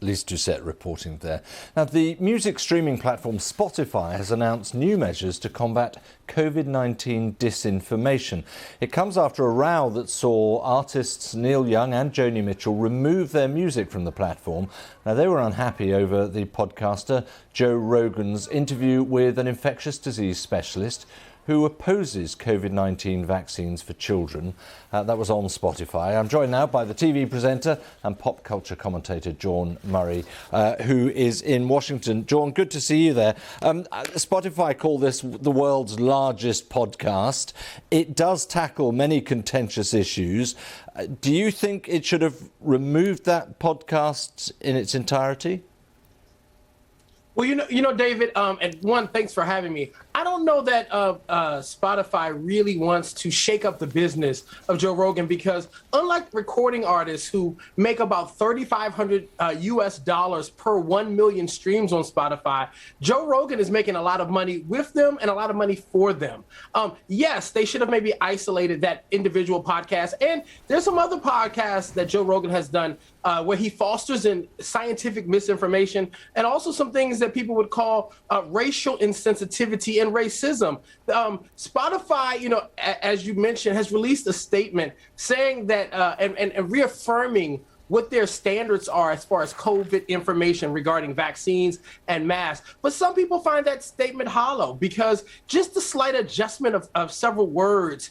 Lise Doucette reporting there. Now, the music streaming platform Spotify has announced new measures to combat COVID-19 disinformation. It comes after a row that saw artists Neil Young and Joni Mitchell remove their music from the platform. Now, they were unhappy over the podcaster Joe Rogan's interview with an infectious disease specialist who opposes COVID-19 vaccines for children. That was on Spotify. I'm joined now by the TV presenter and pop culture commentator Jawn Murray, who is in Washington. Jawn, good to see you there. Spotify call this the world's largest podcast. It does tackle many contentious issues. Do you think it should have removed that podcast in its entirety? Well, you know, David, and one, thanks for having me. I don't know that Spotify really wants to shake up the business of Joe Rogan, because unlike recording artists who make about $3,500 US per 1 million streams on Spotify, Joe Rogan is making a lot of money with them and a lot of money for them. Yes, they should have maybe isolated that individual podcast. And there's some other podcasts that Joe Rogan has done where he fosters in scientific misinformation and also some things that people would call racial insensitivity and racism. Spotify, you know, as you mentioned, has released a statement saying that and reaffirming what their standards are as far as COVID information regarding vaccines and masks. But some people find that statement hollow, because just the slight adjustment of several words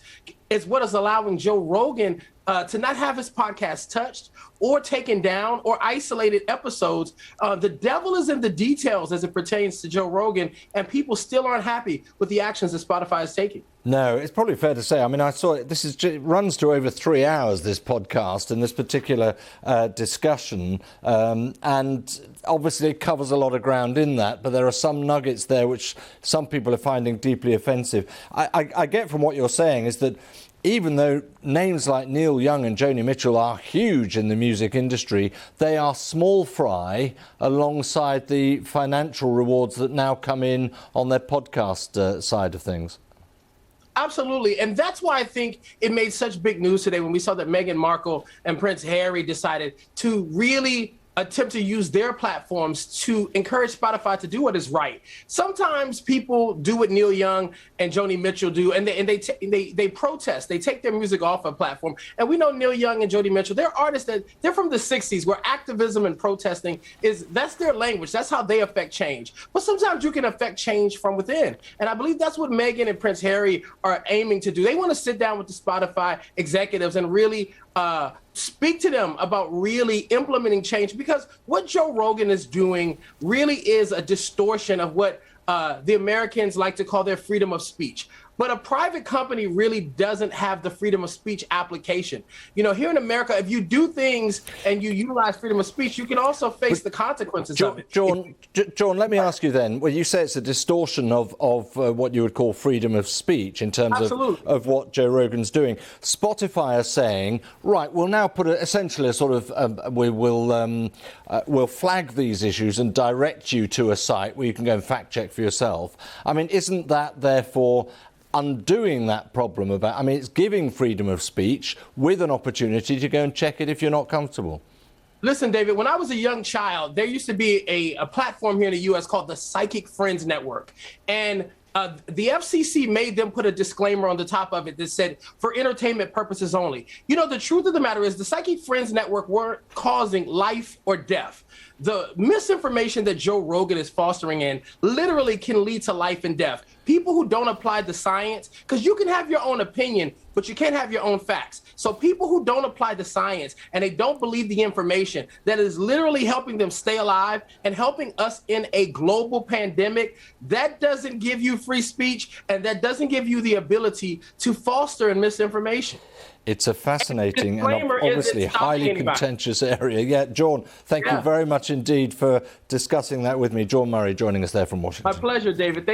is what is allowing Joe Rogan to not have his podcast touched or taken down or isolated episodes. The devil is in the details as it pertains to Joe Rogan, and people still aren't happy with the actions that Spotify is taking. No, it's probably fair to say. I mean, I saw it. It runs to over 3 hours, this podcast and this particular discussion. And obviously it covers a lot of ground in that, but there are some nuggets there which some people are finding deeply offensive. I get from what you're saying is that even though names like Neil Young and Joni Mitchell are huge in the music industry, they are small fry alongside the financial rewards that now come in on their podcast side of things. Absolutely. And that's why I think it made such big news today when we saw that Meghan Markle and Prince Harry decided to really attempt to use their platforms to encourage Spotify to do what is right. Sometimes people do what Neil Young and Joni Mitchell do, and they protest. They take their music off a platform. And we know Neil Young and Joni Mitchell, they're artists they're from the 60s, where activism and protesting that's their language. That's how they affect change. But sometimes you can affect change from within. And I believe that's what Meghan and Prince Harry are aiming to do. They want to sit down with the Spotify executives and really speak to them about really implementing change, because what Joe Rogan is doing really is a distortion of what the Americans like to call their freedom of speech. But a private company really doesn't have the freedom of speech application. You know, here in America, if you do things and you utilize freedom of speech, you can also face the consequences of it. Jawn, let me ask you then. Well, you say it's a distortion of what you would call freedom of speech in terms of what Joe Rogan's doing. Spotify are saying, right, we'll now put essentially a sort of we'll flag these issues and direct you to a site where you can go and fact check for yourself. I mean, isn't that therefore undoing that problem it's giving freedom of speech with an opportunity to go and check it if you're not comfortable? Listen, David, when I was a young child, there used to be a platform here in the U.S. called the Psychic Friends Network. And the FCC made them put a disclaimer on the top of it that said, for entertainment purposes only. You know, the truth of the matter is the Psychic Friends Network weren't causing life or death. The misinformation that Joe Rogan is fostering in literally can lead to life and death. People who don't apply the science, because you can have your own opinion, but you can't have your own facts. So people who don't apply the science and they don't believe the information that is literally helping them stay alive and helping us in a global pandemic, that doesn't give you free speech, and that doesn't give you the ability to foster in misinformation. It's a fascinating and obviously highly contentious area. Yeah, Jawn, thank you very much indeed for discussing that with me. Jawn Murray joining us there from Washington. My pleasure, David. Thank you.